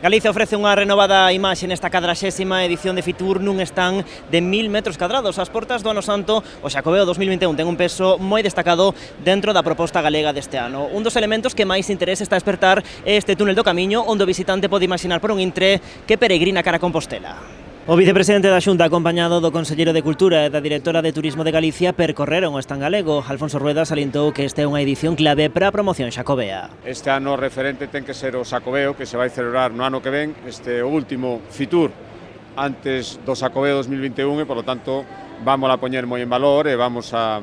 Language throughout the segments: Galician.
Galicia ofrece unha renovada imaxe nesta 40ª edición de Fitur nun stand de 1000 metros cadrados. As portas do Ano Santo, o Xacobeo 2021 ten un peso moi destacado dentro da proposta galega deste ano. Un dos elementos que máis interese está a despertar é este túnel do Camiño, onde o visitante pode imaginar por un intre que peregrina cara a Compostela. O vicepresidente da Xunta, acompañado do conselleiro de Cultura e da directora de Turismo de Galicia, percorreron o stand galego. Alfonso Rueda salientou que esta é unha edición clave para a promoción xacobea. Este ano referente ten que ser o Xacobeo, que se vai celebrar no ano que ven, este o último Fitur antes do Xacobeo 2021 e, polo tanto, vamos a poñer moi en valor e vamos a,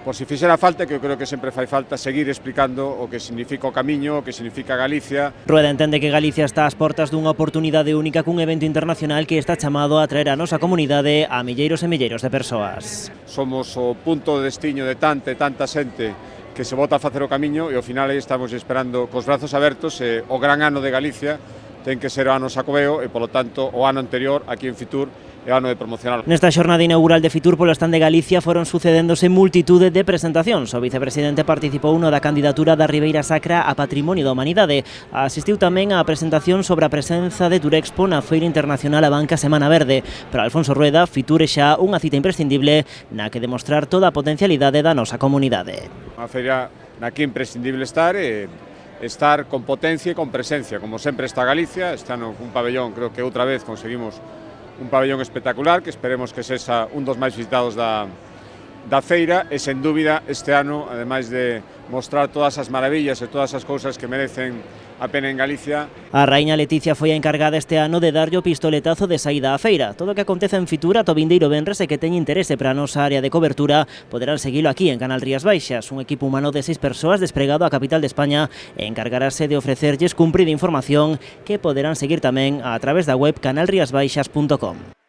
por si fixera falta, que eu creo que sempre fai falta, seguir explicando o que significa o Camiño, o que significa Galicia. Rueda entende que Galicia está ás portas dunha oportunidade única cun evento internacional que está chamado a traer a nosa comunidade a milleiros e milleiros de persoas. Somos o punto de destiño de tanta xente que se bota a facer o Camiño e ao final aí estamos esperando cos brazos abertos e o gran ano de Galicia ten que ser o ano Xacobeo e, polo tanto, o ano anterior aquí en Fitur é o ano de promocional. Nesta xornada inaugural de Fitur polo stand de Galicia foron sucedéndose multitude de presentacións. O vicepresidente participou no da candidatura da Ribeira Sacra a Patrimonio da Humanidade. Asistiu tamén á presentación sobre a presenza de Turexpo na Feira Internacional a Banca Semana Verde. Para Alfonso Rueda, Fitur é xa unha cita imprescindible na que demostrar toda a potencialidade da nosa comunidade. Unha feira na que é imprescindible estar e estar con potencia e con presencia, como sempre está Galicia. Este ano un pabellón, creo que outra vez conseguimos un pabellón espectacular, que esperemos que sexa un dos máis visitados da feira e, sen dúbida, este ano, ademais de mostrar todas as maravillas e todas as cousas que merecen a pena en Galicia. A raíña Leticia foi a encargada este ano de darlle o pistoletazo de saída á feira. Todo o que acontece en Fitur ata o vindeiro venres e que teña interese para a nosa área de cobertura poderán seguilo aquí en Canal Rías Baixas. Un equipo humano de 6 persoas despregado á capital de España e encargarase de ofrecerlles cumprida información que poderán seguir tamén a través da web canalriasbaixas.com.